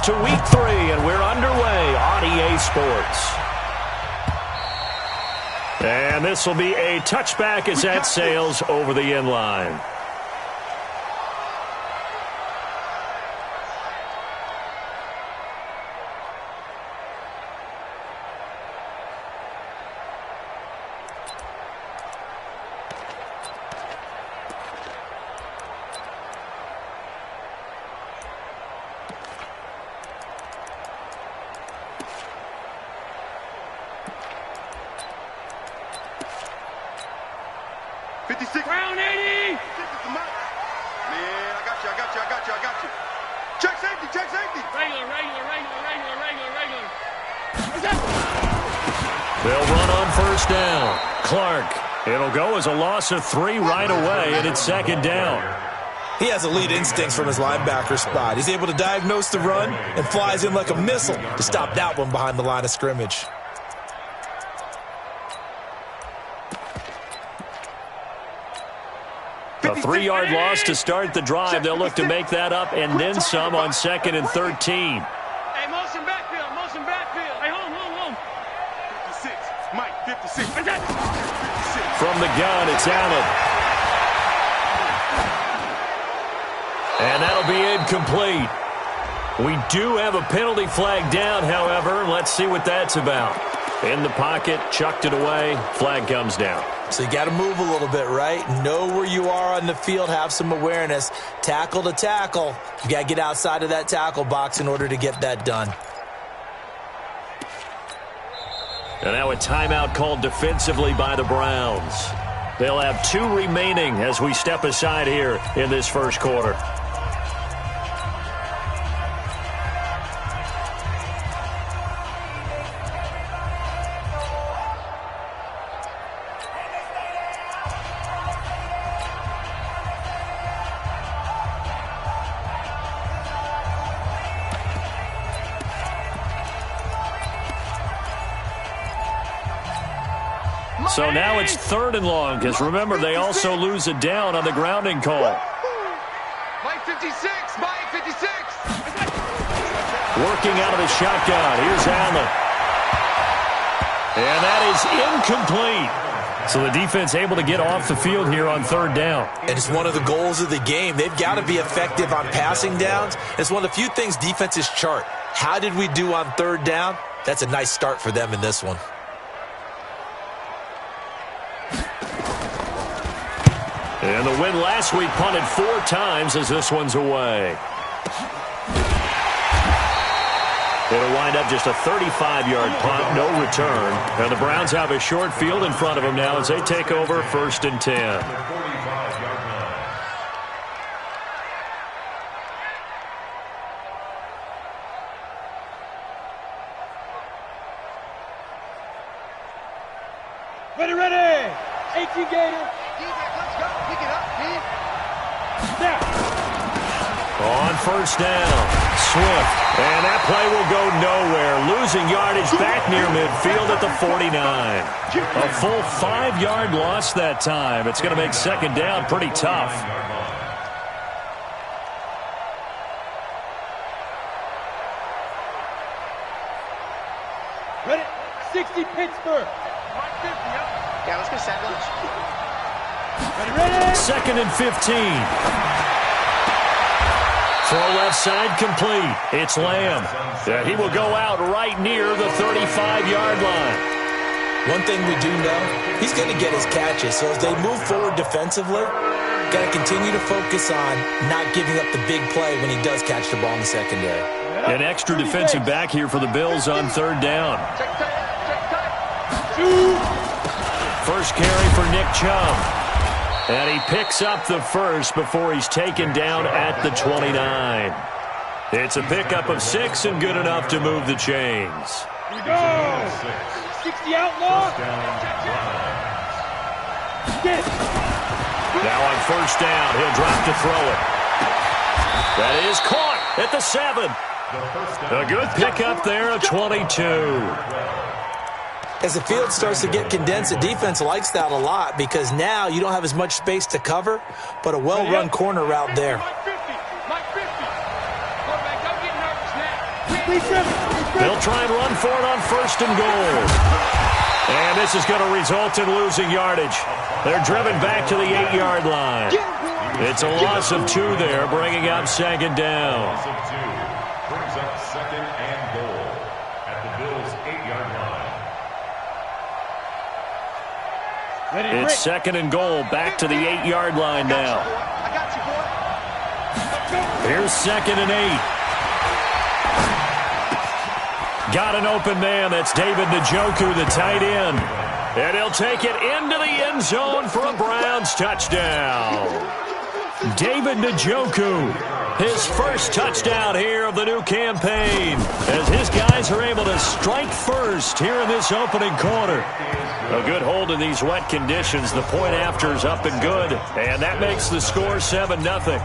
to week 3, and we're underway on EA Sports. And this will be a touchback as that sails over the end line. Round 80! Man, I got you. Check safety. Regular. They'll run on first down. Clark. It'll go as a loss of 3 right away, and it's second down. He has elite instincts from his linebacker spot. He's able to diagnose the run and flies in like a missile to stop that one behind the line of scrimmage. A 3-yard loss to start the drive. They'll look to make that up and then some on 2nd and 13. Hey, motion backfield. Hey, home. 56. Mike, 56. From the gun, it's Allen. And that'll be incomplete. We do have a penalty flag down, however. Let's see what that's about. In the pocket, chucked it away. Flag comes down. So you got to move a little bit, right? Know where you are on the field, have some awareness. Tackle to tackle. You got to get outside of that tackle box in order to get that done. And now a timeout called defensively by the Browns. They'll have 2 remaining as we step aside here in this first quarter. So now it's 3rd and long, because remember, they also lose it down on the grounding call. Mike 56. Working out of the shotgun. Here's Allen. And that is incomplete. So the defense able to get off the field here on 3rd down. And it's one of the goals of the game. They've got to be effective on passing downs. It's one of the few things defenses chart. How did we do on 3rd down? That's a nice start for them in this one. And the win last week punted 4 times as this one's away. It'll wind up just a 35-yard punt, no return. And the Browns have a short field in front of them now as they take over 1st and 10. Ready. 18 Gator. Pick it up, kid. Snap. On first down, Swift. And that play will go nowhere. Losing yardage back near midfield at the 49. A full 5-yard loss that time. It's going to make 2nd down pretty tough. Ready. 60 Pittsburgh. Yeah, let's go sandwich. Ready. 2nd and 15. Throw left side complete. It's Lamb. Yeah, he will go out right near the 35-yard line. One thing we do know, he's going to get his catches. So as they move forward defensively, got to continue to focus on not giving up the big play when he does catch the ball in the secondary. An extra defensive back here for the Bills on 3rd down. First carry for Nick Chubb. And he picks up the first before he's taken down at the 29. It's a pickup of 6 and good enough to move the chains. Here we go. 60 outlaw. Get it. Now on first down, he'll drop to throw it. That is caught at the 7. A good pickup there, a 22. As the field starts to get condensed, the defense likes that a lot because now you don't have as much space to cover, but a well-run corner route there. Mike 50. Quarterback, don't get nervous now. They'll try and run for it on 1st and goal. And this is going to result in losing yardage. They're driven back to the 8-yard line. It's a loss of 2 there, bringing up 2nd down. Loss of 2 brings up 2nd and goal at the Bills' 8-yard line. It's 2nd and goal, back to the 8-yard line now. Here's 2nd and 8. Got an open man. That's David Njoku, the tight end. And he'll take it into the end zone for a Browns touchdown. David Njoku, his first touchdown here of the new campaign, as his guys are able to strike first here in this opening quarter. A good hold in these wet conditions. The point after is up and good, and that makes the score 7-0.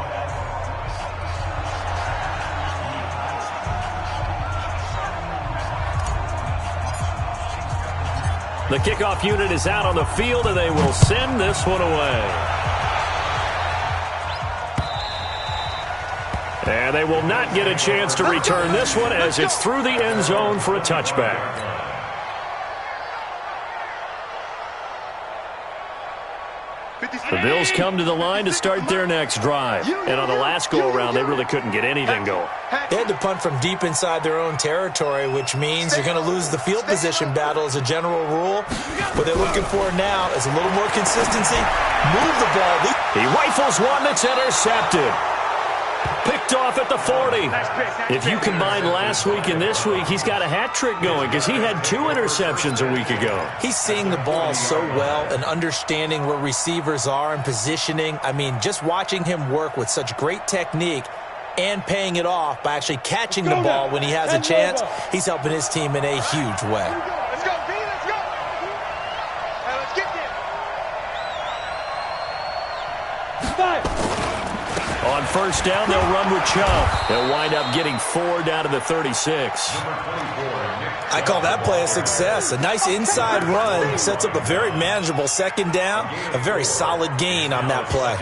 The kickoff unit is out on the field, and they will send this one away. And they will not get a chance to return this one as it's through the end zone for a touchback. The Bills come to the line to start their next drive. And on the last go-around, they really couldn't get anything going. They had to punt from deep inside their own territory, which means you're going to lose the field position battle as a general rule. What they're looking for now is a little more consistency. Move the ball. He rifles one that's intercepted. Picked off at the 40. If you combine last week and this week, he's got a hat trick going because he had 2 interceptions a week ago. He's seeing the ball so well and understanding where receivers are and positioning. I mean, just watching him work with such great technique and paying it off by actually catching the ball when he has a chance, he's helping his team in a huge way. Let's go, B, let's go. Let's get there. On 1st down, they'll run with Chubb. They'll wind up getting 4 down to the 36. I call that play a success. A nice inside run sets up a very manageable 2nd down. A very solid gain on that play.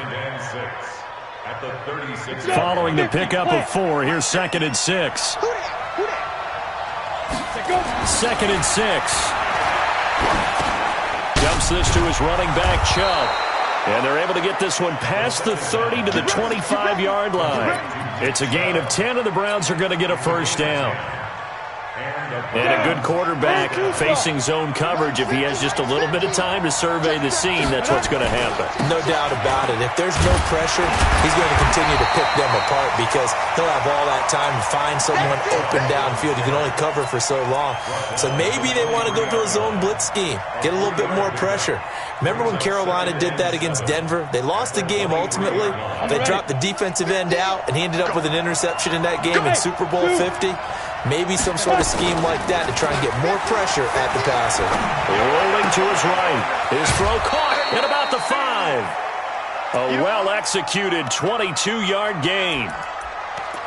Following the pickup of 4, here's 2nd and 6. 2nd and 6. Dumps this to his running back, Chubb. And they're able to get this one past the 30 to the 25-yard line. It's a gain of 10, and the Browns are going to get a 1st down. And a good quarterback facing zone coverage. If he has just a little bit of time to survey the scene, that's what's going to happen. No doubt about it. If there's no pressure, he's going to continue to pick them apart because he'll have all that time to find someone open downfield. He can only cover for so long. So maybe they want to go to a zone blitz scheme, get a little bit more pressure. Remember when Carolina did that against Denver? They lost the game ultimately. They dropped the defensive end out, and he ended up with an interception in that game in Super Bowl 50. Maybe some sort of scheme like that to try and get more pressure at the passer. Rolling to his right. His throw caught at about the 5. A well-executed 22-yard gain.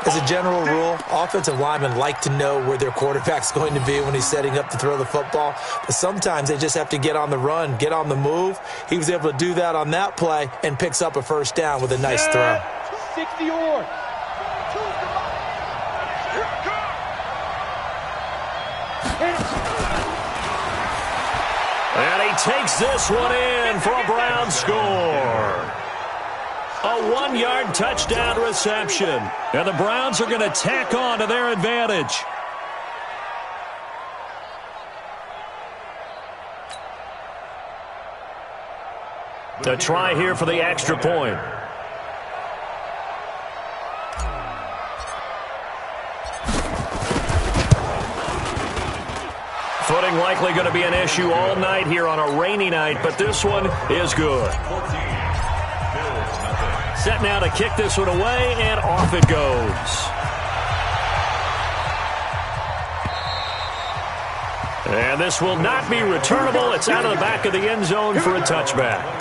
As a general rule, offensive linemen like to know where their quarterback's going to be when he's setting up to throw the football. But sometimes they just have to get on the run, get on the move. He was able to do that on that play and picks up a 1st down with a nice throw. 60-yard. And he takes this one in for a Browns score. A 1-yard touchdown reception. And the Browns are going to tack on to their advantage. A try here for the extra point. Footing likely going to be an issue all night here on a rainy night, but this one is good. Set now to kick this one away, and off it goes. And this will not be returnable. It's out of the back of the end zone for a touchback.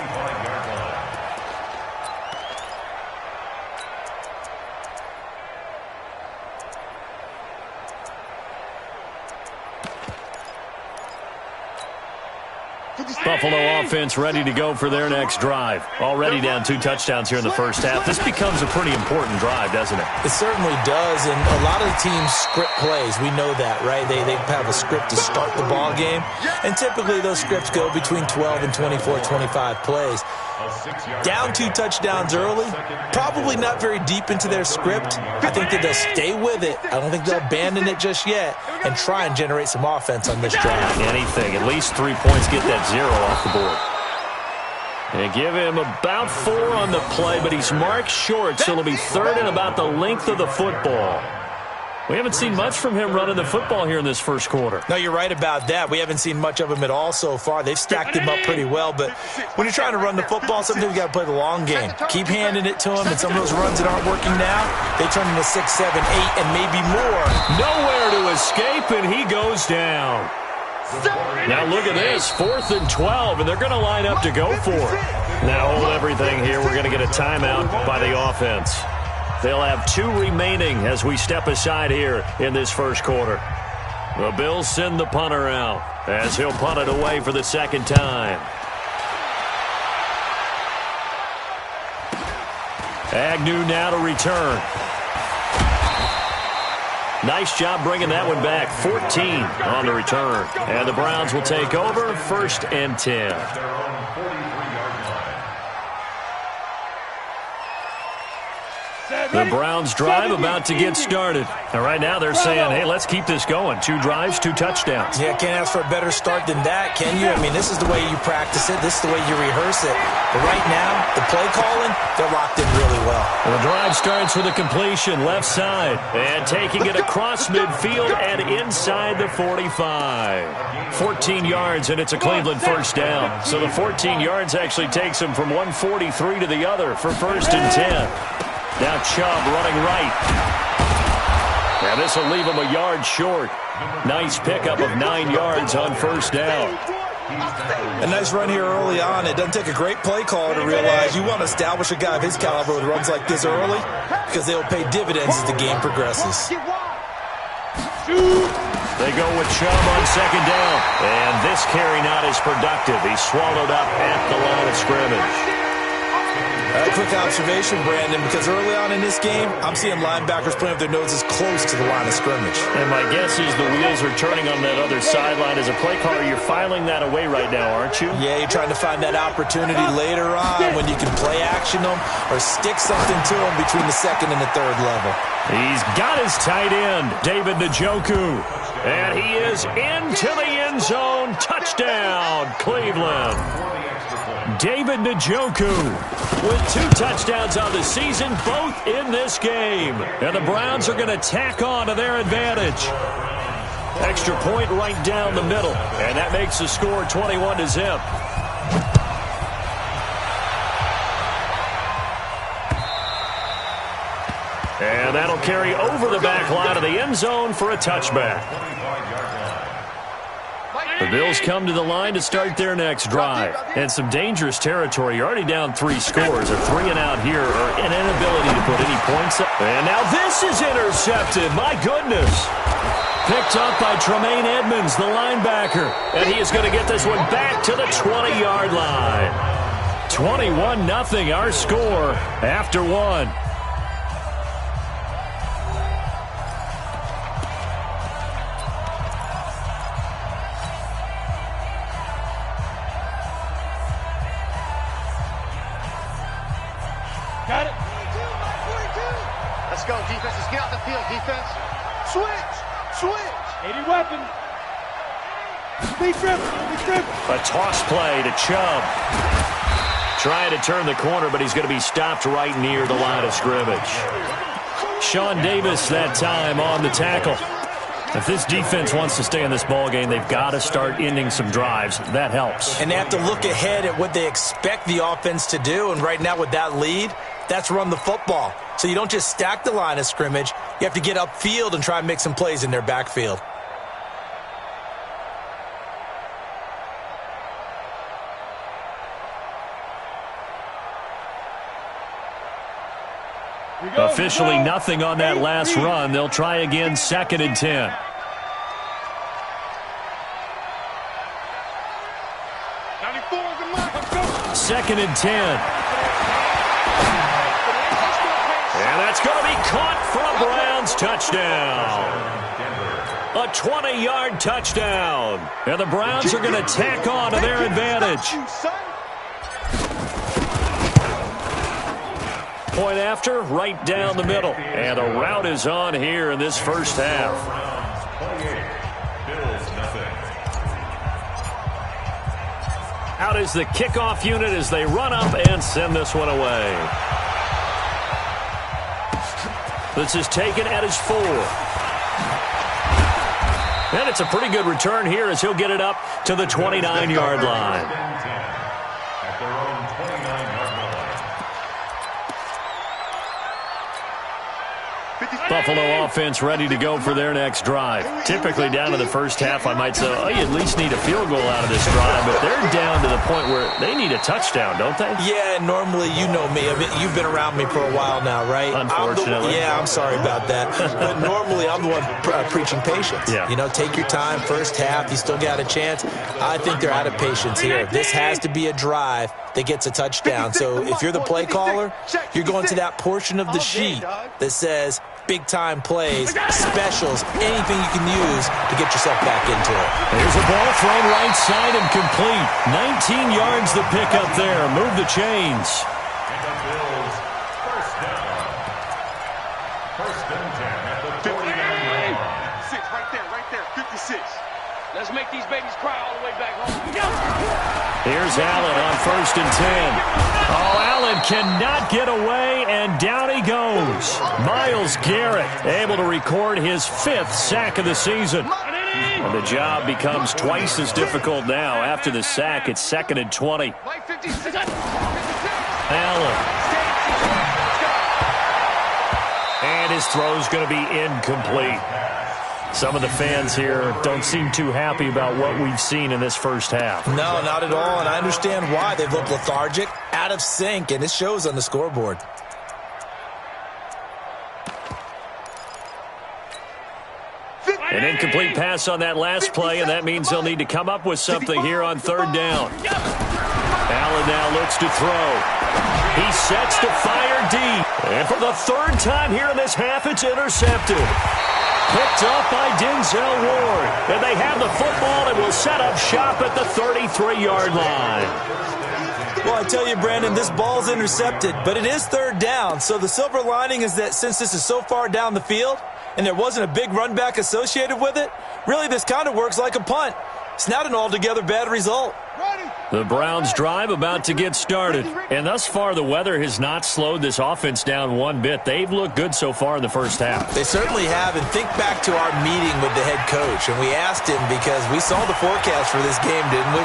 Buffalo offense ready to go for their next drive. Already down 2 touchdowns here in the first half. This becomes a pretty important drive, doesn't it? It certainly does, and a lot of the teams script plays. We know that, right? They have a script to start the ball game, and typically those scripts go between 12 and 24, 25 plays. Down 2 touchdowns early, probably not very deep into their script. I think that they'll stay with it. I don't think they'll abandon it just yet and try and generate some offense on this drive. Anything, at least 3 points, get that 0 off the board. And give him about 4 on the play, but he's marked short, so it'll be 3rd and about the length of the football. We haven't seen much from him running the football here in this first quarter. No, you're right about that. We haven't seen much of him at all so far. They've stacked him up pretty well, but when you're trying to run the football, sometimes you got to play the long game. Keep handing it to him, and some of those runs that aren't working now, they turn into 6, 7, 8, and maybe more. Nowhere to escape, and he goes down. Now look at this, 4th and 12, and they're going to line up to go for it. Now hold everything here. We're going to get a timeout by the offense. They'll have 2 remaining as we step aside here in this first quarter. The Bills send the punter out as he'll punt it away for the 2nd time. Agnew now to return. Nice job bringing that one back. 14 on the return. And the Browns will take over, 1st and 10. The Browns drive about to get started. And right now they're saying, hey, let's keep this going. 2 drives, 2 touchdowns. Yeah, can't ask for a better start than that, can you? I mean, this is the way you practice it. This is the way you rehearse it. But right now, the play calling, they're locked in really well. The drive starts with a completion left side. And taking it across midfield and inside the 45. 14 yards, and it's a Cleveland first down. So the 14 yards actually takes them from 143 to the other for 1st and 10. Now Chubb running right. And this will leave him a yard short. Nice pickup of 9 yards on 1st down. A nice run here early on. It doesn't take a great play caller to realize you want to establish a guy of his caliber with runs like this early because they will pay dividends as the game progresses. They go with Chubb on 2nd down. And this carry not as productive. He's swallowed up at the line of scrimmage. A quick observation, Brandon, because early on in this game, I'm seeing linebackers playing with their noses close to the line of scrimmage. And my guess is the wheels are turning on that other sideline. As a play caller, you're filing that away right now, aren't you? Yeah, you're trying to find that opportunity later on when you can play action them or stick something to them between the 2nd and the 3rd level. He's got his tight end, David Njoku. And he is into the end zone. Touchdown, Cleveland. David Njoku with 2 touchdowns on the season, both in this game. And the Browns are going to tack on to their advantage. Extra point right down the middle. And that makes the score 21-0. And that'll carry over the back line of the end zone for a touchback. The Bills come to the line to start their next drive. And some dangerous territory. You're already down 3 scores. A 3 and out here or an inability to put any points up. And now this is intercepted. My goodness. Picked up by Tremaine Edmonds, the linebacker. And he is going to get this one back to the 20-yard line. 21-0 our score after 1. Got it. Let's go, defense. Let's get out the field, defense. Switch. 80 weapon. Speed trip. A toss play to Chubb. Trying to turn the corner, but he's going to be stopped right near the line of scrimmage. Sean Davis that time on the tackle. If this defense wants to stay in this ballgame, they've got to start ending some drives. That helps. And they have to look ahead at what they expect the offense to do. And right now with that lead, that's run the football. So you don't just stack the line of scrimmage. You have to get upfield and try and make some plays in their backfield. Officially nothing on that last run. They'll try again, 2nd and 10. 2nd and 10. And that's going to be caught for a Browns touchdown. A 20-yard touchdown. And the Browns are going to tack on to their advantage. Point after, right down the middle. And a rout is on here in this first half. Out is the kickoff unit as they run up and send this one away. This is taken at his 4. And it's a pretty good return here as he'll get it up to the 29-yard line. At their own 29-yard line. Buffalo offense ready to go for their next drive. Typically down to the first half, I might say, oh, you at least need a field goal out of this drive, but they're down to the point where they need a touchdown, don't they? Yeah, normally, you know me. I mean, you've been around me for a while now, right? Unfortunately. I'm sorry about that. But normally, I'm the one preaching patience. Yeah. You know, take your time, first half, you still got a chance. I think they're out of patience here. This has to be a drive that gets a touchdown. So if you're the play caller, you're going to that portion of the sheet that says big-time plays, specials, anything you can use to get yourself back into it. Here's a ball thrown right side and complete. 19 yards the pickup there. Move the chains. And the Bills, first down. First and 10 at the 49-yard line. 6, right there, 56. Let's make these babies cry all the way back home. Here's Allen on 1st and 10. Oh, Allen cannot get away, and down he goes. Myles Garrett able to record his 5th sack of the season. And the job becomes twice as difficult now. After the sack, it's 2nd and 20. Allen. And his throw's going to be incomplete. Some of the fans here don't seem too happy about what we've seen in this first half. No, not at all, and I understand why. They've looked lethargic, out of sync, and it shows on the scoreboard. An incomplete pass on that last play, and that means they'll need to come up with something here on 3rd down. Allen now looks to throw. He sets to fire deep. And for the 3rd time here in this half, it's intercepted. Picked up by Denzel Ward. And they have the football and will set up shop at the 33-yard line. Well, I tell you, Brandon, this ball's intercepted, but it is 3rd down. So the silver lining is that since this is so far down the field and there wasn't a big run back associated with it, really this kind of works like a punt. It's not an altogether bad result. The Browns drive about to get started. And thus far, the weather has not slowed this offense down one bit. They've looked good so far in the first half. They certainly have. And think back to our meeting with the head coach. And we asked him because we saw the forecast for this game, didn't we?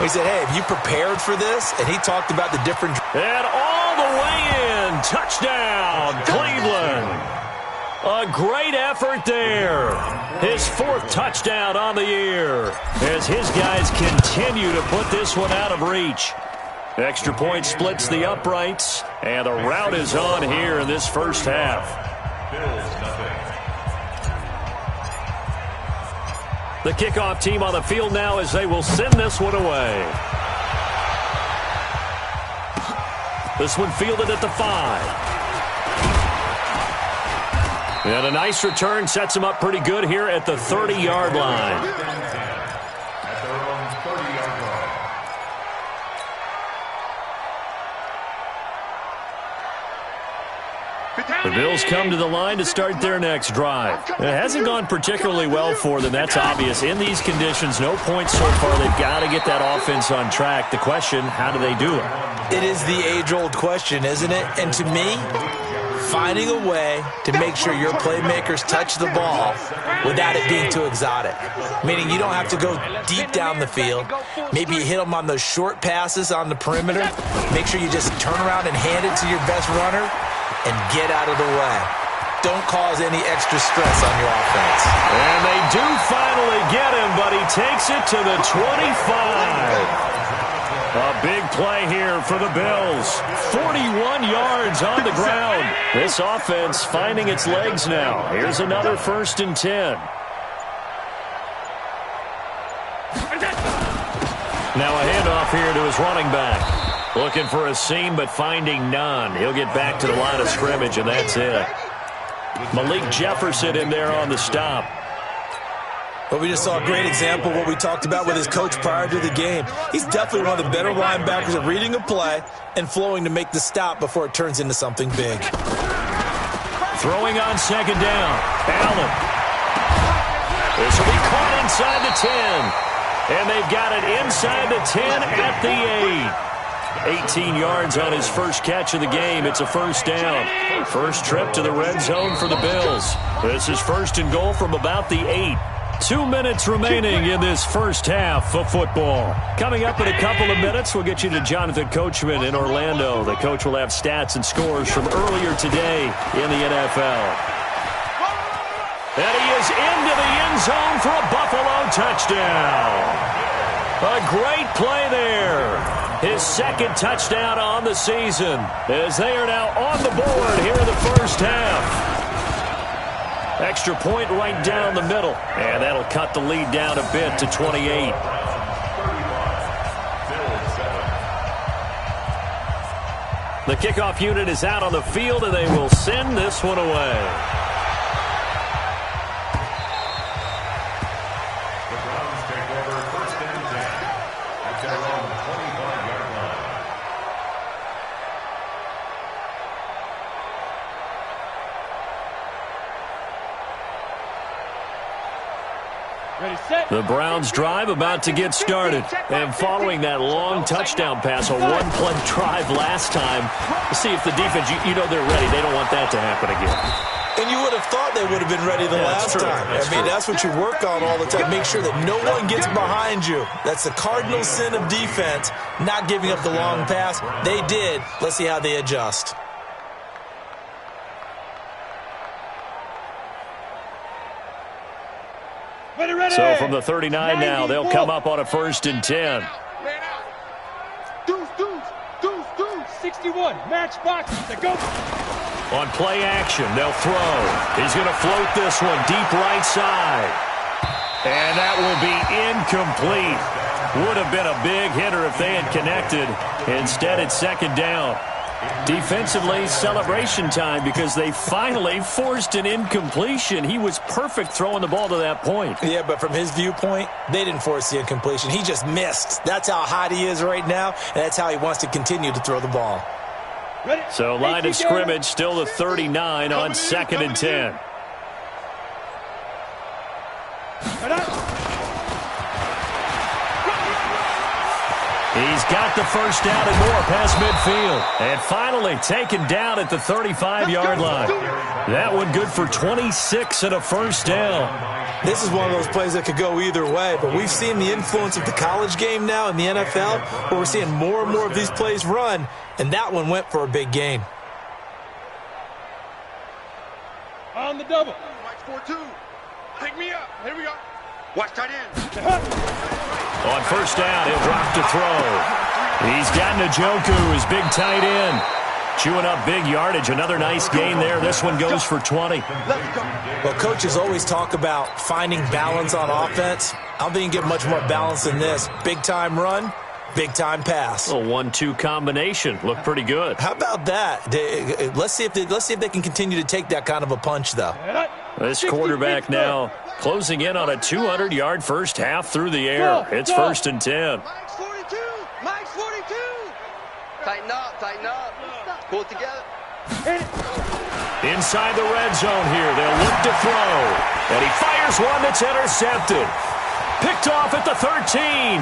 We said, hey, have you prepared for this? And he talked about the different... And all the way in. Touchdown, Cleveland. A great effort there. His 4th touchdown on the year as his guys continue to put this one out of reach. Extra point splits the uprights, and a rout is on here in this first half. The kickoff team on the field now as they will send this one away. This one fielded at the 5. And a nice return sets him up pretty good here at the 30-yard line. At their own 30-yard line. The Bills come to the line to start their next drive. It hasn't gone particularly well for them. That's obvious. In these conditions, no points so far. They've got to get that offense on track. The question, how do they do it? It is the age-old question, isn't it? And to me, finding a way to make sure your playmakers touch the ball without it being too exotic. Meaning you don't have to go deep down the field. Maybe you hit them on those short passes on the perimeter. Make sure you just turn around and hand it to your best runner and get out of the way. Don't cause any extra stress on your offense. And they do finally get him, but he takes it to the 25. A big play here for the Bills. 41 yards on the ground. This offense finding its legs now. Here's another 1st and 10. Now a handoff here to his running back. Looking for a seam, but finding none. He'll get back to the line of scrimmage, and that's it. Malik Jefferson in there on the stop. But we just saw a great example of what we talked about with his coach prior to the game. He's definitely one of the better linebackers at reading a play and flowing to make the stop before it turns into something big. Throwing on second down. Allen. This will be caught inside the 10. And they've got it inside the 10 at the 8. 18 yards on his first catch of the game. It's a first down. First trip to the red zone for the Bills. This is first and goal from about the 8. 2 minutes remaining in this first half of football. Coming up in a couple of minutes, we'll get you to Jonathan Coachman in Orlando. The coach will have stats and scores from earlier today in the NFL. And he is into the end zone for a Buffalo touchdown. A great play there. His second touchdown on the season as they are now on the board here in the first half. Extra point right down the middle. And that'll cut the lead down a bit to 28. The kickoff unit is out on the field, and they will send this one away. The Browns take over first and 10 at their own 25-yard line. The Browns drive about to get started. And following that long touchdown pass, a one-play drive last time, we'll see if the defense, you know they're ready. They don't want that to happen again. And you would have thought they would have been ready the last time. That's what you work on all the time. Make sure that no one gets behind you. That's the cardinal sin of defense, not giving up the long pass. They did. Let's see how they adjust. So from the 39 now, they'll come up on a first and 10. Deuce, 61, match box, to go. On play action, they'll throw. He's going to float this one deep right side. And that will be incomplete. Would have been a big hitter if they had connected. Instead, it's second down. Defensively, celebration time because they finally forced an incompletion. He was perfect throwing the ball to that point. Yeah, but from his viewpoint, they didn't force the incompletion. He just missed. That's how hot he is right now, and that's how he wants to continue to throw the ball. So line of scrimmage still the 39 on second and 10. He's got the first down and more past midfield. And finally taken down at the 35-yard line. That one good for 26 and a first down. This is one of those plays that could go either way, but we've seen the influence of the college game now in the NFL, where we're seeing more and more of these plays run, and that one went for a big gain. On the double. Watch 4-2. Pick me up. Here we go. Watch tight end. On first down, he'll drop to throw. He's got Njoku, his big tight end. Chewing up big yardage. Another nice gain there. This one goes for 20. Well, coaches always talk about finding balance on offense. I don't think you get much more balance than this. Big-time run, big-time pass. A 1-2 combination. Looked pretty good. How about that? Let's see if they can continue to take that kind of a punch, though. This quarterback now closing in on a 200-yard first half through the air. It's first and 10. Mike's 42. Mike's 42. Tighten up. Tighten up. Pull it together. Inside the red zone here. They'll look to throw. And he fires one that's intercepted. Picked off at the 13.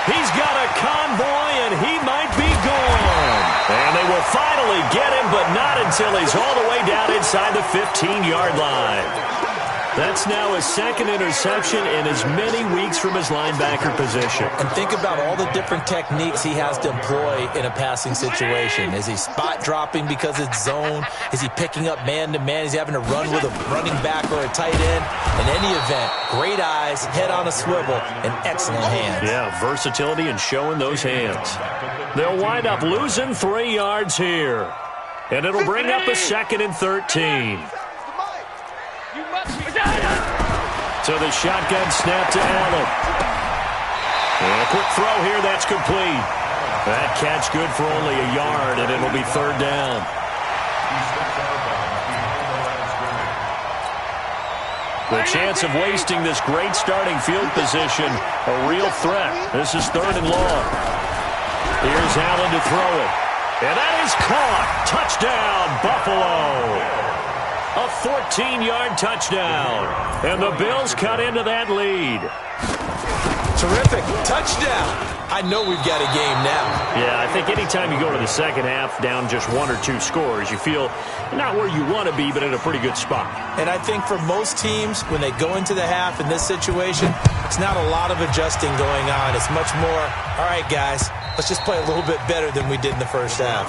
He's got a convoy, and he might be gone. And they will finally get him, but not until he's all the way down inside the 15-yard line. That's now his second interception in as many weeks from his linebacker position. And think about all the different techniques he has to employ in a passing situation. Is he spot dropping because it's zone? Is he picking up man-to-man? Is he having to run with a running back or a tight end? In any event, great eyes, head on a swivel, and excellent hands. Yeah, versatility and showing those hands. They'll wind up losing 3 yards here. And it'll bring up a second and 13. So the shotgun snap to Allen. And a quick throw here, that's complete. That catch good for only a yard, and it'll be third down. The chance of wasting this great starting field position, a real threat. This is third and long. Here's Allen to throw it. And that is caught. Touchdown, Buffalo. A 14-yard touchdown. And the Bills cut into that lead. Terrific. Touchdown. I know we've got a game now. Yeah, I think anytime you go to the second half down just 1 or 2 scores, you feel not where you want to be, but in a pretty good spot. And I think for most teams, when they go into the half in this situation, it's not a lot of adjusting going on. It's much more, all right, guys, let's just play a little bit better than we did in the first half.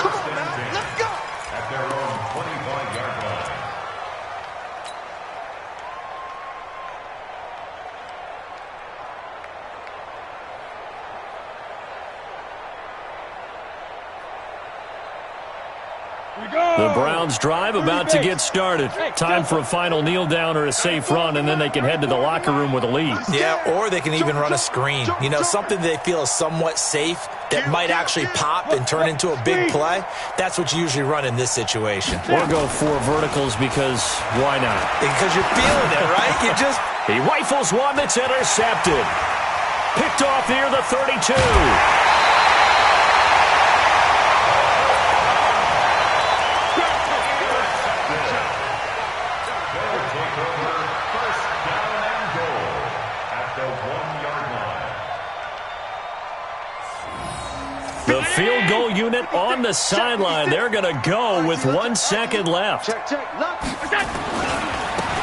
Come on, man. Let's go. At their own 25-yard line. The Browns drive about to get started. Time for a final kneel down or a safe run, and then they can head to the locker room with a lead. Yeah, or they can even run a screen. You know, something they feel is somewhat safe that might actually pop and turn into a big play. That's what you usually run in this situation. Or go 4 verticals because why not? Because you're feeling it, right? You just... He rifles one that's intercepted. Picked off near the 32. The field goal unit on the sideline. They're going to go with 1 second left. Check. Look.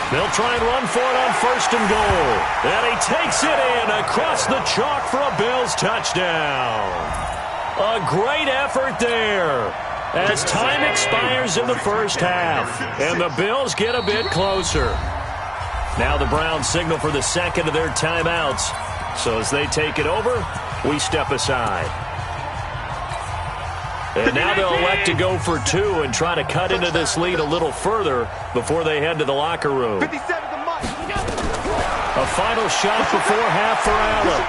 They'll try and run for it on first and goal. And he takes it in across the chalk for a Bills touchdown. A great effort there as time expires in the first half. And the Bills get a bit closer. Now the Browns signal for the second of their timeouts. So as they take it over, we step aside. And now they'll elect to go for 2 and try to cut into this lead a little further before they head to the locker room. 57 to Mike. A final shot before half for Allen.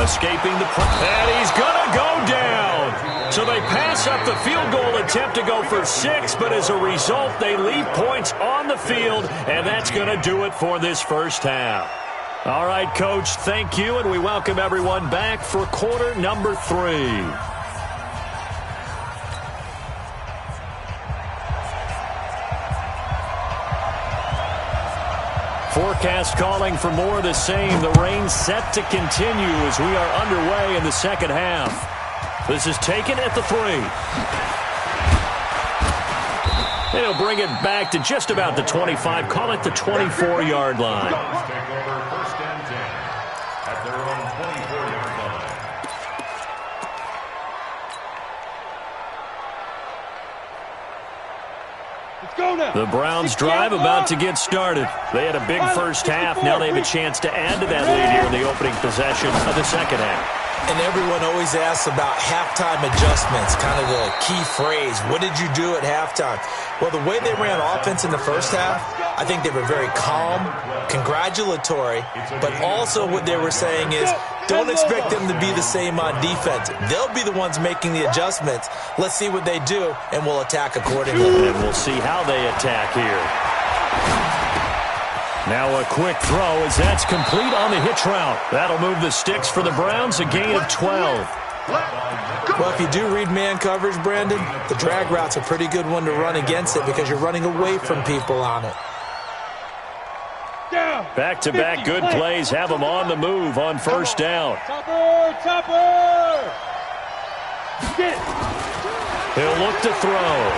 Escaping the and he's gonna go down. So they pass up the field goal attempt to go for 6, but as a result, they leave points on the field, and that's gonna do it for this first half. All right, Coach, thank you, and we welcome everyone back for quarter number 3. Forecast calling for more of the same. The rain set to continue as we are underway in the second half. This is taken at the 3. And he'll bring it back to just about the 25. Call it the 24-yard line. Take over first and 10 at their own 24-yard line. Let's go now. The Browns drive about to get started. They had a big first half. Now they have a chance to add to that lead here in the opening possession of the second half. And everyone always asks about halftime adjustments, kind of the key phrase. What did you do at halftime? Well, the way they ran offense in the first half, I think they were very calm, congratulatory, but also what they were saying is don't expect them to be the same on defense. They'll be the ones making the adjustments. Let's see what they do, and we'll attack accordingly. And we'll see how they attack here. Now a quick throw as that's complete on the hitch route. That'll move the sticks for the Browns, a gain of 12. Well, if you do read man coverage, Brandon, the drag route's a pretty good one to run against it because you're running away from people on it. Back-to-back good plays have them on the move on first down. Chopper! Get it. He'll look to throw.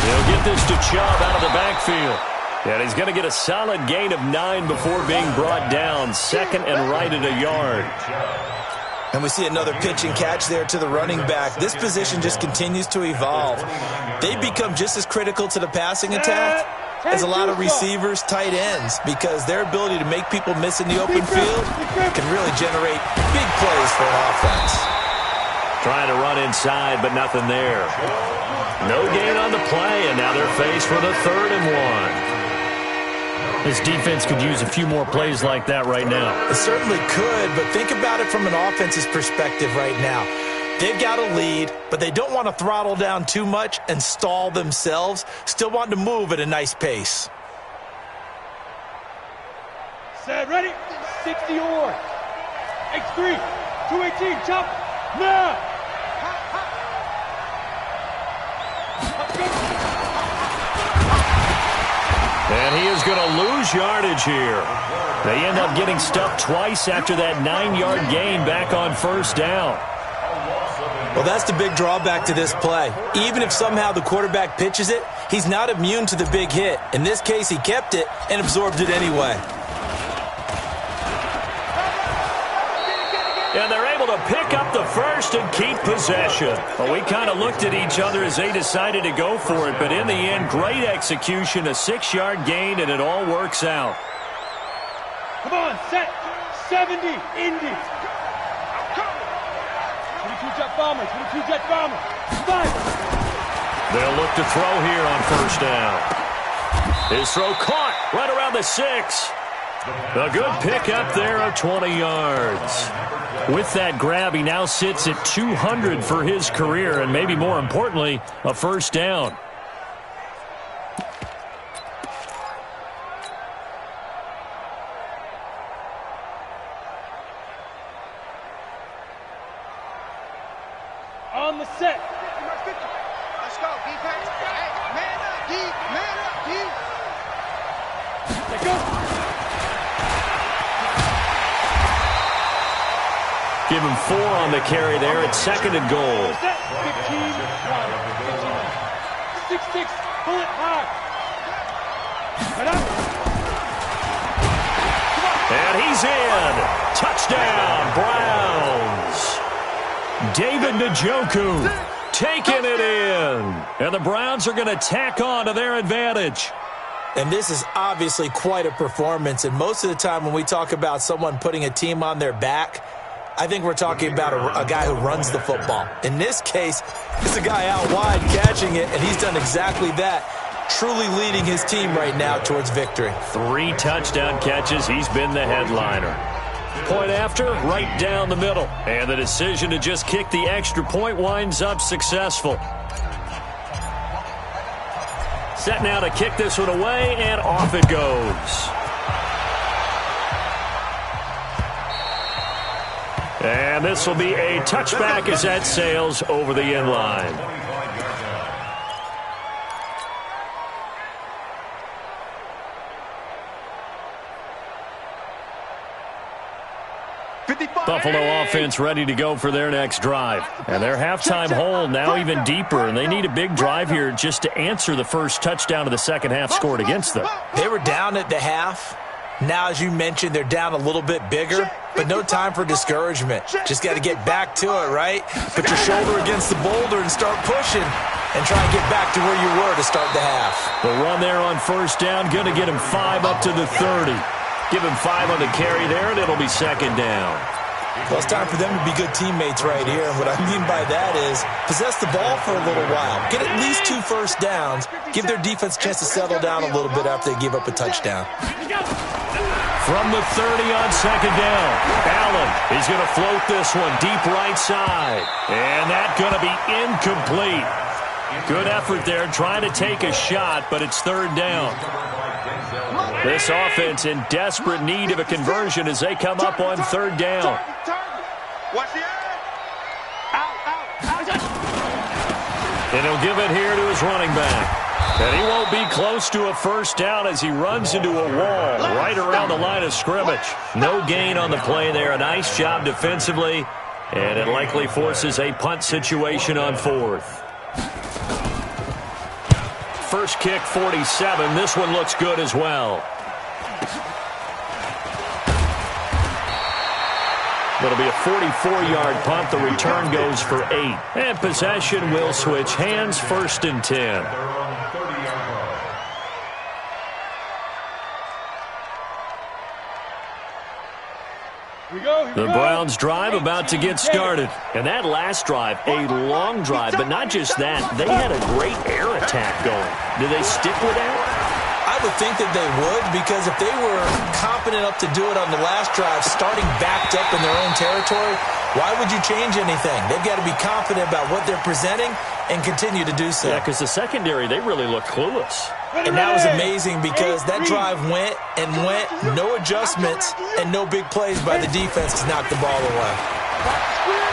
He'll get this to Chubb out of the backfield. And he's going to get a solid gain of 9 before being brought down. Second and right at a yard. And we see another pitch and catch there to the running back. This position just continues to evolve. They become just as critical to the passing attack as a lot of receivers, tight ends, because their ability to make people miss in the open field can really generate big plays for an offense. Trying to run inside, but nothing there. No gain on the play, and now they're faced with a 3rd and 1. This defense could use a few more plays like that right now. It certainly could, but think about it from an offense's perspective right now. They've got a lead, but they don't want to throttle down too much and stall themselves. Still want to move at a nice pace. Set, ready? 60 or. X3, 218, chop, now! And he is going to lose yardage here. They end up getting stuffed twice after that 9-yard gain back on first down. Well, that's the big drawback to this play. Even if somehow the quarterback pitches it, he's not immune to the big hit. In this case, he kept it and absorbed it anyway. And they're able to pick up the first and keep possession. Well, we kind of looked at each other as they decided to go for it, but in the end, great execution, a 6-yard gain, and it all works out. Come on, set, 70, Indy. 22 jet bomber, 22 jet bomber. Five. They'll look to throw here on first down. His throw caught right around the 6. A good pickup there of 20 yards. With that grab, he now sits at 200 for his career, and maybe more importantly, a first down. On the set. Let's go, defense. Hey, man up, D. Man up, D. Let go. Give him 4 on the carry there. It's second and goal. 15, 6-6, pull it high. And he's in. Touchdown, Browns. David Njoku taking it in. And the Browns are going to tack on to their advantage. And this is obviously quite a performance. And most of the time when we talk about someone putting a team on their back, I think we're talking about a guy who runs the football. In this case, it's a guy out wide catching it, and he's done exactly that, truly leading his team right now towards victory. 3 touchdown catches. He's been the headliner. Point after, right down the middle. And the decision to just kick the extra point winds up successful. Set now to kick this one away, and off it goes. And this will be a touchback as that sails over the end line. Buffalo offense ready to go for their next drive. And their halftime hole now even deeper, and they need a big drive here just to answer the first touchdown of the second half scored against them. They were down at the half. Now, as you mentioned, they're down a little bit bigger, but no time for discouragement. Just got to get back to it, right? Put your shoulder against the boulder and start pushing and try and get back to where you were to start the half. The run there on first down, going to get him 5 up to the 30. Give him 5 on the carry there, and it'll be second down. Well, it's time for them to be good teammates right here. And what I mean by that is possess the ball for a little while. Get at least 2 first downs. Give their defense a chance to settle down a little bit after they give up a touchdown. From the 30 on second down, Allen, he's going to float this one deep right side. And that's going to be incomplete. Good effort there trying to take a shot, but it's third down. This offense in desperate need of a conversion as they come up on third down. Watch the And he'll give it here to his running back. And he won't be close to a first down as he runs into a wall right around the line of scrimmage. No gain on the play there. A nice job defensively. And it likely forces a punt situation on fourth. First kick, 47. This one looks good as well. It'll be a 44-yard punt. The return goes for 8. And possession will switch hands, first and 10. The Browns drive about to get started. And that last drive, a long drive, but not just that. They had a great air attack going. Do they stick with that? I would think that they would, because if they were confident enough to do it on the last drive, starting backed up in their own territory, why would you change anything? They've got to be confident about what they're presenting and continue to do so. Yeah, because the secondary, they really look clueless. And that was amazing because that drive went and went, no adjustments and no big plays by the defense to knock the ball away.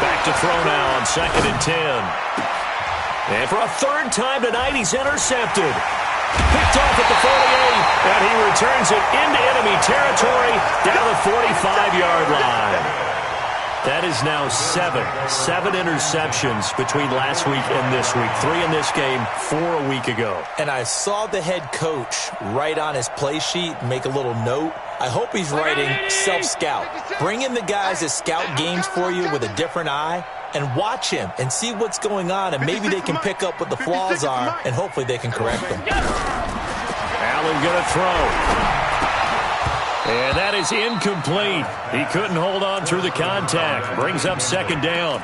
Back to throw now on 2nd and 10. And for a third time tonight, he's intercepted. Picked off at the 48, and he returns it into enemy territory down the 45-yard line. That is now seven interceptions between last week and this week. 3 in this game, 4 a week ago. And I saw the head coach write on his play sheet, make a little note. I hope he's writing self-scout. Bring in the guys that scout games for you with a different eye and watch him and see what's going on, and maybe they can pick up what the flaws are, and hopefully they can correct them. Allen going to throw. And that is incomplete. He couldn't hold on through the contact. Brings up 2nd down.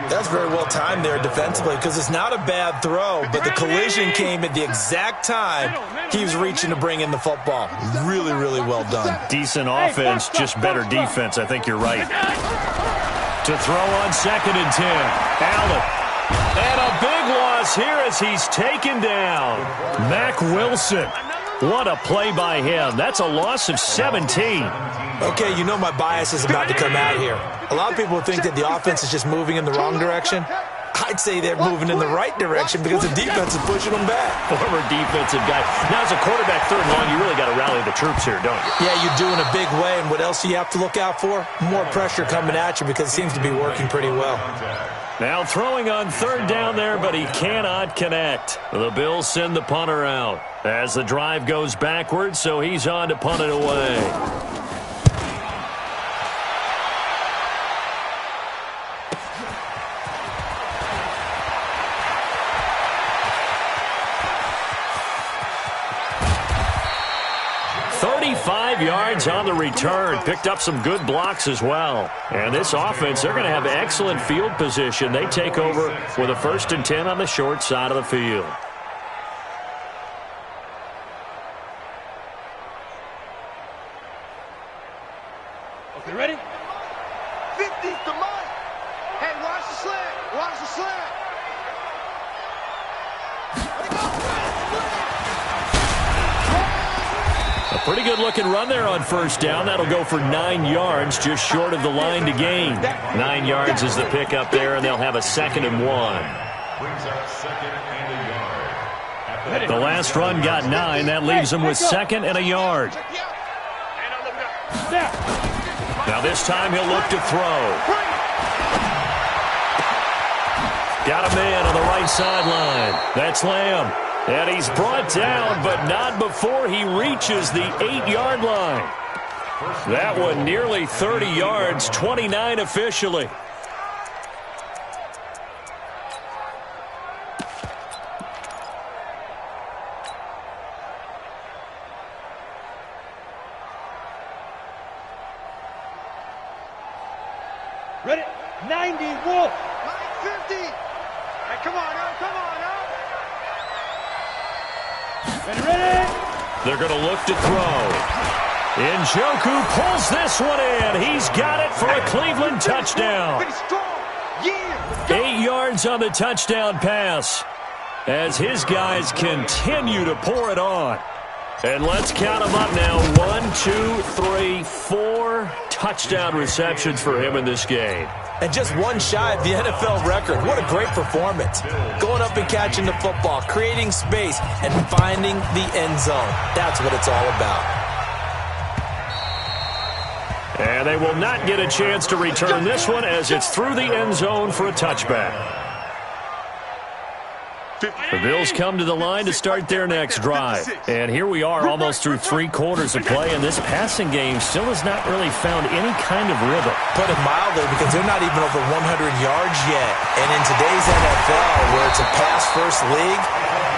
That's very well timed there defensively, because it's not a bad throw, but the collision came at the exact time he was reaching to bring in the football. Really, really well done. Decent offense, just better defense. I think you're right. To throw on 2nd and 10. Allen. And a big loss here as he's taken down. Mack Wilson. What a play by him. That's a loss of 17. Okay, you know my bias is about to come out here. A lot of people think that the offense is just moving in the wrong direction. I'd say they're moving in the right direction because the defense is pushing them back. Former defensive guy. Now, as a quarterback, 3rd and long, you really got to rally the troops here, don't you? Yeah, you do in a big way. And what else do you have to look out for? More pressure coming at you, because it seems to be working pretty well. Now throwing on 3rd down there, but he cannot connect. The Bills send the punter out as the drive goes backwards, so he's on to punt it away. Yards on the return. Picked up some good blocks as well. And this offense, they're going to have excellent field position. They take over with a 1st and 10 on the short side of the field. Okay, ready? 50 to Mike. Hey, watch the slant. Watch the slant. A pretty good-looking run there on 1st down. That'll go for 9 yards, just short of the line to gain. 9 yards is the pickup there, and they'll have a 2nd and 1. Brings up 2nd and a yard. The last run got 9. That leaves them with 2nd and a yard. Now this time he'll look to throw. Got a man on the right sideline. That's Lamb. And he's brought down, but not before he reaches the 8-yard line. That one nearly 30 yards, 29 officially. Ready? 90, Wolf. 50. Hey, come on now, come on now. Ready? They're going to look to throw. Njoku pulls this one in. He's got it for a Cleveland touchdown. 8 yards on the touchdown pass as his guys continue to pour it on. And let's count them up now. 1, 2, 3, 4 touchdown receptions for him in this game. And just one shy of the NFL record. What a great performance. Going up and catching the football, creating space, and finding the end zone. That's what it's all about. And they will not get a chance to return this one as it's through the end zone for a touchback. The Bills come to the line to start their next drive. And here we are almost through 3 quarters of play, and this passing game still has not really found any kind of rhythm. Put it mildly, because they're not even over 100 yards yet. And in today's NFL, where it's a pass-first league,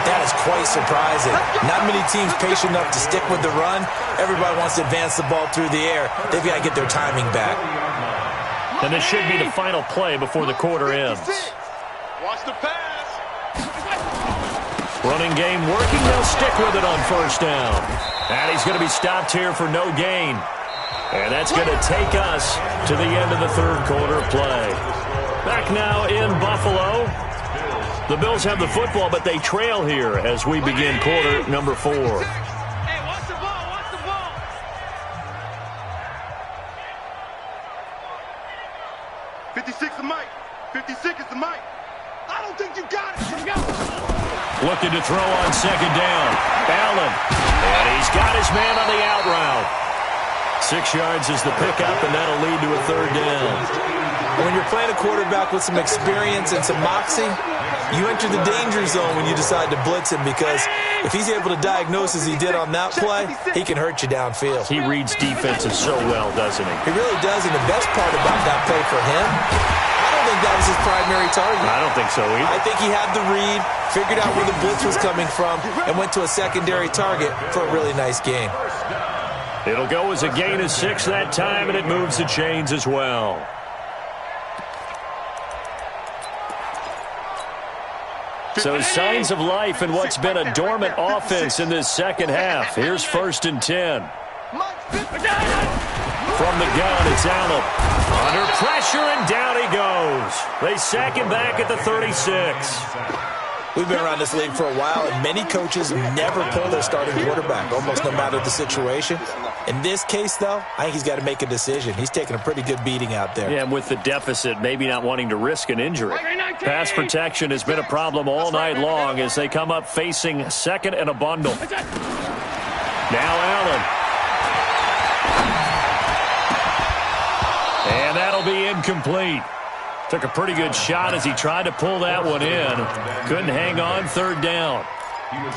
that is quite surprising. Not many teams patient enough to stick with the run. Everybody wants to advance the ball through the air. They've got to get their timing back. And this should be the final play before the quarter ends. Watch the pass. Running game working. They'll stick with it on first down. And he's going to be stopped here for no gain. And that's going to take us to the end of the third quarter play. Back now in Buffalo. The Bills have the football, but they trail here as we begin quarter number 4. Hey, watch the ball, watch the ball. 56 is Mike. 56 is the Mike. I don't think you got it. Here we go. Looking to throw on second down. Allen. And he's got his man on the out route. 6 yards is the pickup, and that'll lead to a third down. When you're playing a quarterback with some experience and some moxie, you enter the danger zone when you decide to blitz him, because if he's able to diagnose as he did on that play, he can hurt you downfield. He reads defenses so well, doesn't he? He really does, and the best part about that play for him, I don't think that was his primary target. I don't think so either. I think he had the read, figured out where the blitz was coming from, and went to a secondary target for a really nice gain. It'll go as a gain of 6 that time, and it moves the chains as well. So signs of life in what's been a dormant offense in this second half. Here's 1st and 10. From the gun, it's Allen. Under pressure, and down he goes. They sack him back at the 36. We've been around this league for a while, and many coaches never pull their starting quarterback, almost no matter the situation. In this case, though, I think he's got to make a decision. He's taking a pretty good beating out there. Yeah, and with the deficit, maybe not wanting to risk an injury. Pass protection has been a problem all night long as they come up facing second and a bundle. Now Allen. And that'll be incomplete. Took a pretty good shot as he tried to pull that one in. Couldn't hang on, third down.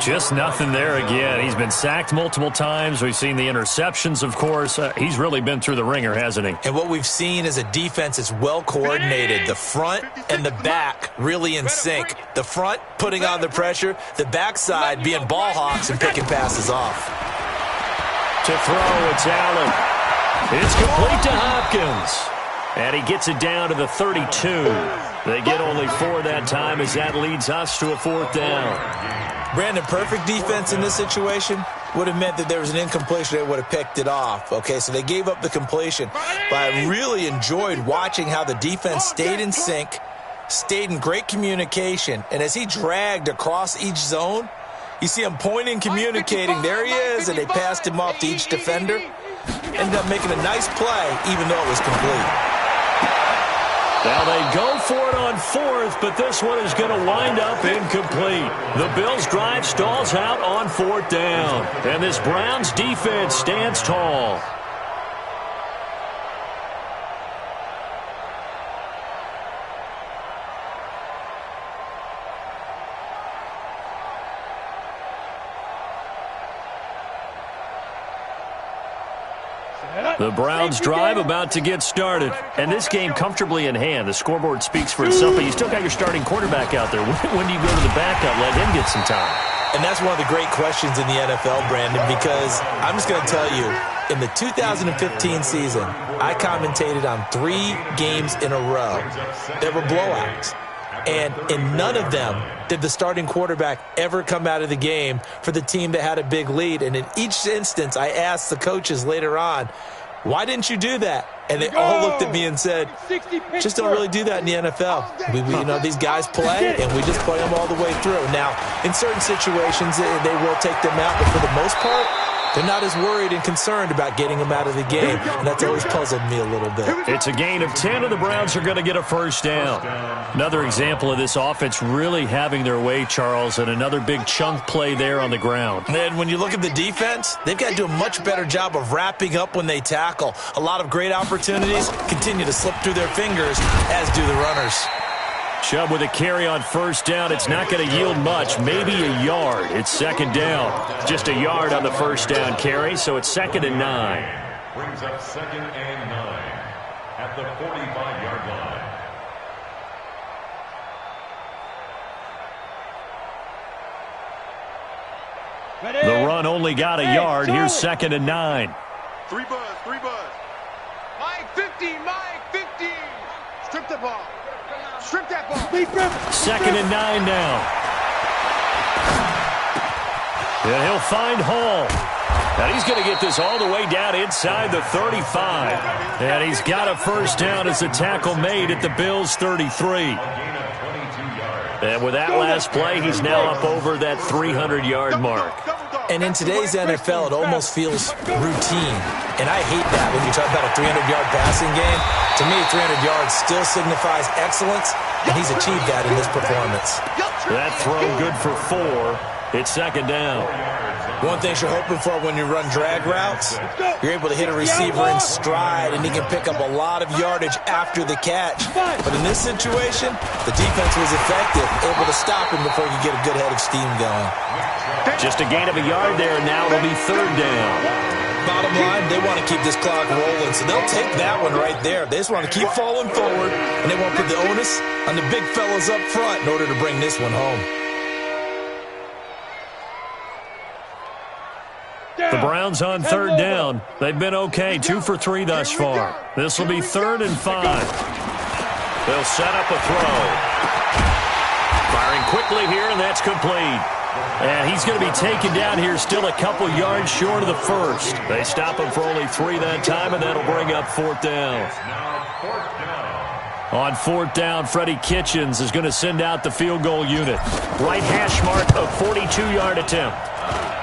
Just nothing there again. He's been sacked multiple times. We've seen the interceptions, of course. He's really been through the ringer, hasn't he? And what we've seen is a defense that's well coordinated. The front and the back really in sync. The front putting on the pressure. The backside being ball hawks and picking passes off. To throw, it's Allen. It's complete to Hopkins. And he gets it down to the 32. They get only 4 that time as that leads us to a 4th down. Brandon, perfect defense in this situation would have meant that there was an incompletion. They would have picked it off. Okay, so they gave up the completion. But I really enjoyed watching how the defense stayed in sync, stayed in great communication. And as he dragged across each zone, you see him pointing, communicating. There he is, and they passed him off to each defender. Ended up making a nice play, even though it was complete. Now they go for it on 4th, but this one is going to wind up incomplete. The Bills' drive stalls out on 4th down, and this Browns defense stands tall. The Browns drive about to get started. And this game comfortably in hand. The scoreboard speaks for itself, but you still got your starting quarterback out there. When do you go to the backup? Let him get some time. And that's one of the great questions in the NFL, Brandon, because I'm just going to tell you, in the 2015 season, I commentated on 3 games in a row that were blowouts. And in none of them did the starting quarterback ever come out of the game for the team that had a big lead. And in each instance, I asked the coaches later on, why didn't you do that? And they all looked at me and said, just don't really do that in the NFL. You know, these guys play, and we just play them all the way through. Now, in certain situations, they will take them out, but for the most part, they're not as worried and concerned about getting them out of the game, and that's always puzzled me a little bit. It's a gain of 10, and the Browns are going to get a first down. Another example of this offense really having their way, Charles, and another big chunk play there on the ground. And when you look at the defense, they've got to do a much better job of wrapping up when they tackle. A lot of great opportunities continue to slip through their fingers, as do the runners. Chubb with a carry on first down. It's not going to yield much, maybe a yard. It's second down. Just a yard on the first down carry, so it's 2nd and 9. Brings up 2nd and 9 at the 45-yard line. The run only got a yard. Here's 2nd and 9. 3 buzz. Mike 50, Mike 50. Strip the ball. Strip that ball. 2nd and 9 now. And he'll find Hall. And he's going to get this all the way down inside the 35. And he's got a first down as a tackle made at the Bills' 33. And with that last play, he's now up over that 300-yard mark. And in today's NFL, it almost feels routine. And I hate that when you talk about a 300-yard passing game. To me, 300 yards still signifies excellence, and he's achieved that in this performance. That throw good for 4. It's second down. One thing you're hoping for when you run drag routes, you're able to hit a receiver in stride, and he can pick up a lot of yardage after the catch. But in this situation, the defense was effective, able to stop him before he could get a good head of steam going. Just a gain of a yard there, and now it'll be third down. Bottom line, they want to keep this clock rolling, so they'll take that one right there. They just want to keep falling forward, and they want to put the onus on the big fellas up front in order to bring this one home. The Browns on third down. They've been okay, 2 for 3 thus far. This will be 3rd and 5. They'll set up a throw. Firing quickly here, and that's complete. And he's going to be taken down here, still a couple yards short of the first. They stop him for only 3 that time, and that'll bring up 4th down. On 4th down, Freddie Kitchens is going to send out the field goal unit. Right hash mark, a 42-yard attempt.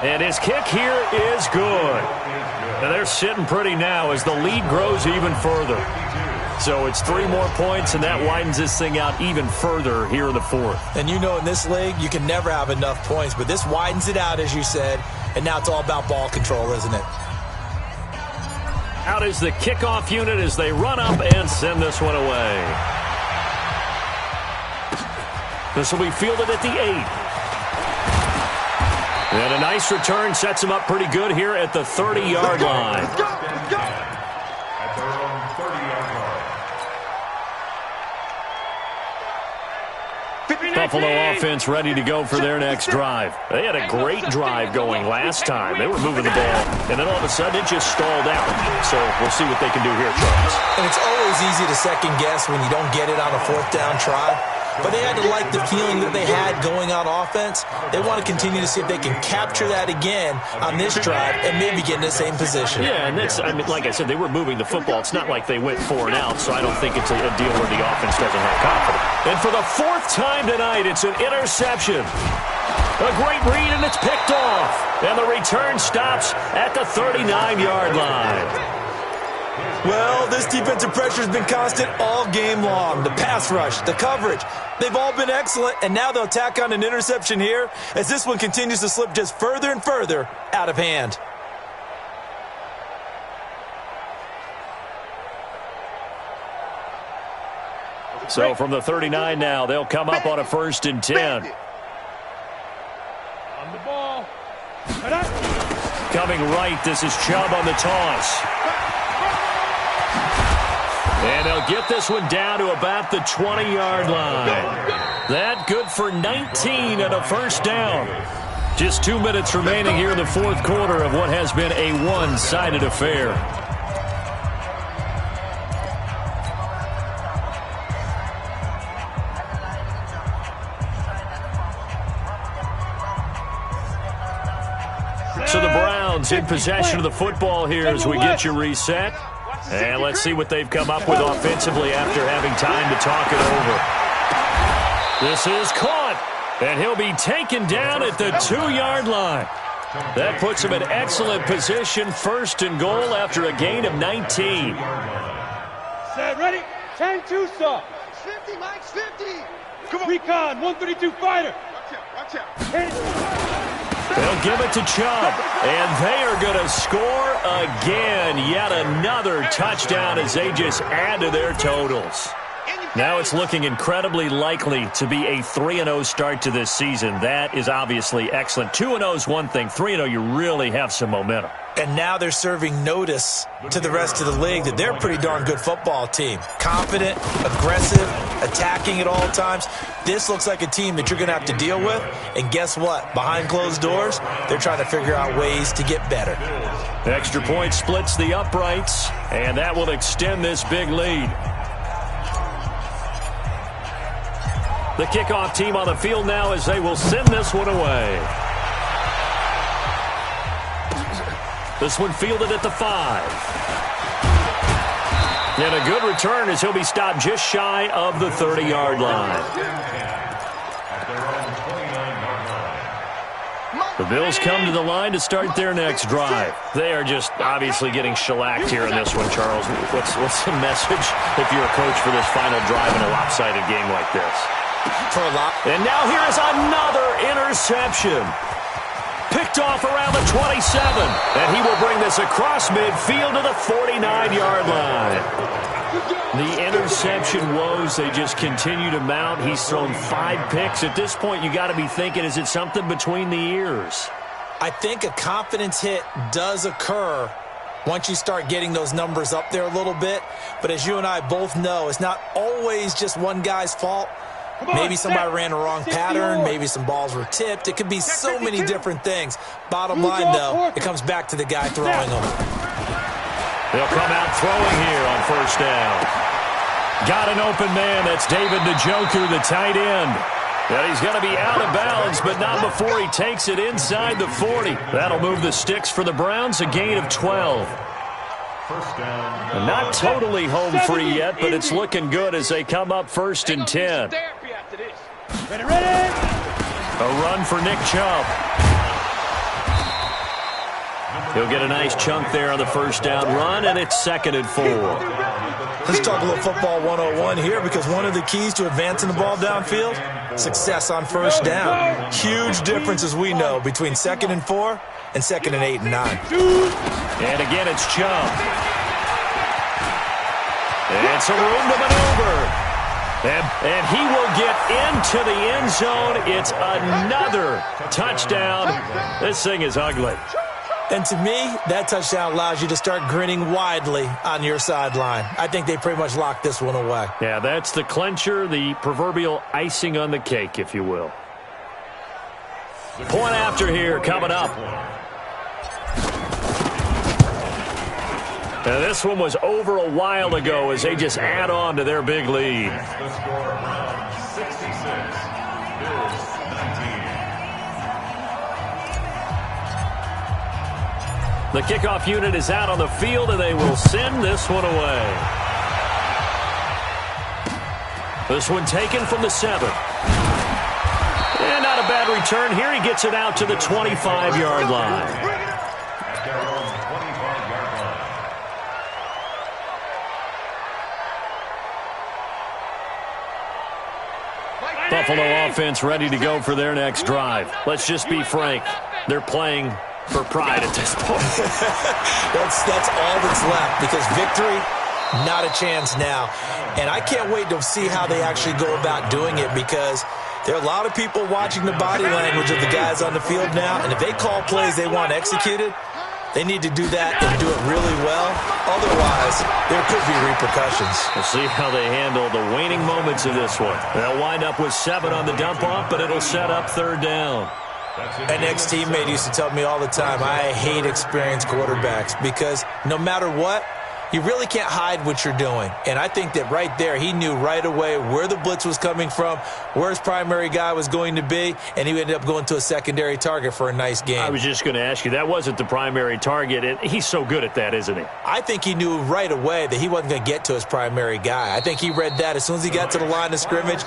And his kick here is good. And they're sitting pretty now as the lead grows even further. So it's 3 more points, and that widens this thing out even further here in the 4th. And you know in this league, you can never have enough points, but this widens it out, as you said, and now it's all about ball control, isn't it? Out is the kickoff unit as they run up and send this one away. This will be fielded at the 8. And a nice return sets him up pretty good here at the 30-yard line. At their own 30-yard line. Buffalo offense ready to go for their next drive. They had a great drive going last time. They were moving the ball, and then all of a sudden it just stalled out. So we'll see what they can do here, Charles. And it's always easy to second guess when you don't get it on a 4th down try. But they had to like the feeling that they had going on offense. They want to continue to see if they can capture that again on this drive and maybe get in the same position. Yeah, and that's, I mean, like I said, they were moving the football. It's not like they went 4 and out, so I don't think it's a deal where the offense doesn't have confidence. And for the 4th time tonight, it's an interception. A great read, and it's picked off. And the return stops at the 39-yard line. Well, this defensive pressure has been constant all game long. The pass rush, the coverage, they've all been excellent, and now they'll tack on an interception here as this one continues to slip just further and further out of hand. So from the 39 now, they'll come up on a 1st and 10. On the ball. Coming right, this is Chubb on the toss. And they'll get this one down to about the 20-yard line. That good for 19 and a 1st down. Just 2 minutes remaining here in the 4th quarter of what has been a one-sided affair. So the Browns in possession of the football here as we get you reset. And let's see what they've come up with offensively after having time to talk it over. This is caught, and he'll be taken down at the 2-yard line. That puts him in excellent position, 1st and goal after a gain of 19. Set, ready? 10-2 stop. 50, Mike's 50. Come on. Recon, 132 fighter. Watch out. They'll give it to Chubb, and they are going to score again. Yet another touchdown as they just add to their totals. Now it's looking incredibly likely to be a 3-0 start to this season. That is obviously excellent. 2-0 is one thing. 3-0, you really have some momentum. And now they're serving notice to the rest of the league that they're a pretty darn good football team. Confident, aggressive, attacking at all times. This looks like a team that you're going to have to deal with. And guess what? Behind closed doors, they're trying to figure out ways to get better. Extra point splits the uprights, and that will extend this big lead. The kickoff team on the field now as they will send this one away. This one fielded at the 5. And a good return as he'll be stopped just shy of the 30-yard line. The Bills come to the line to start their next drive. They are just obviously getting shellacked here in this one, Charles. What's the message if you're a coach for this final drive in a lopsided game like this? And now here is another interception. Picked off around the 27. And he will bring this across midfield to the 49-yard line. The interception woes, they just continue to mount. He's thrown 5 picks. At this point, you got to be thinking, is it something between the ears? I think a confidence hit does occur once you start getting those numbers up there a little bit. But as you and I both know, it's not always just one guy's fault. Maybe somebody ran a wrong pattern. Maybe some balls were tipped. It could be so many different things. Bottom line, though, it comes back to the guy throwing them. They'll come out throwing here on first down. Got an open man. That's David Njoku, the tight end. And he's going to be out of bounds, but not before he takes it inside the 40. That'll move the sticks for the Browns, a gain of 12. Not totally home free yet, but it's looking good as they come up 1st and 10. Ready. A run for Nick Chubb. He'll get a nice chunk there on the first down run, and it's 2nd and 4. Let's talk a little football 101 here, because one of the keys to advancing the ball downfield, success on first down. Huge difference, as we know, between 2nd and 4 and 2nd and 8 and 9. And again, it's Chubb. It's a room to maneuver. And he will get into the end zone. It's another touchdown. This thing is ugly. And to me, that touchdown allows you to start grinning widely on your sideline. I think they pretty much locked this one away. Yeah, that's the clincher, the proverbial icing on the cake, if you will. Point after here coming up. Now, this one was over a while ago as they just add on to their big lead. The score, Browns 66, Bills 19. The kickoff unit is out on the field, and they will send this one away. This one taken from the 7. And not a bad return here. He gets it out to the 25-yard line. At their own 25-yard line. Buffalo offense ready to go for their next drive. Let's just be frank. They're playing for pride at this point. That's all that's left, because victory, not a chance now. And I can't wait to see how they actually go about doing it, because there are a lot of people watching the body language of the guys on the field now, and if they call plays they want executed, they need to do that and do it really well. Otherwise, there could be repercussions. We'll see how they handle the waning moments of this one. They'll wind up with 7 on the dump-off, but it'll set up 3rd down. An ex-teammate used to tell me all the time, I hate experienced quarterbacks, because no matter what, you really can't hide what you're doing. And I think that right there, he knew right away where the blitz was coming from, where his primary guy was going to be, and he ended up going to a secondary target for a nice game. I was just going to ask you, that wasn't the primary target, and he's so good at that, isn't he? I think he knew right away that he wasn't going to get to his primary guy. I think he read that as soon as he got to the line of scrimmage,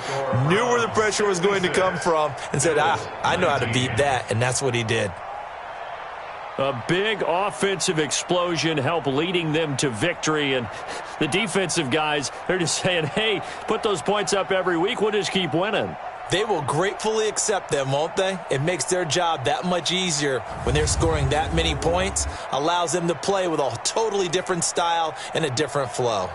knew where the pressure was going to come from, and said, I know how to beat that, and that's what he did. A big offensive explosion helped leading them to victory, and the defensive guys, they're just saying, hey, put those points up every week, we'll just keep winning. They will gratefully accept them, won't they? It makes their job that much easier when they're scoring that many points, allows them to play with a totally different style and a different flow.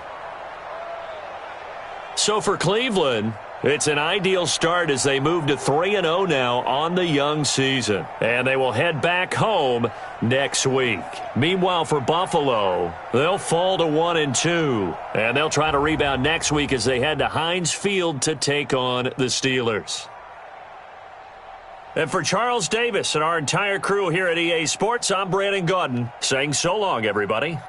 So for Cleveland, it's an ideal start as they move to 3-0 now on the young season. And they will head back home next week. Meanwhile, for Buffalo, they'll fall to 1-2. And they'll try to rebound next week as they head to Heinz Field to take on the Steelers. And for Charles Davis and our entire crew here at EA Sports, I'm Brandon Gaudin saying so long, everybody.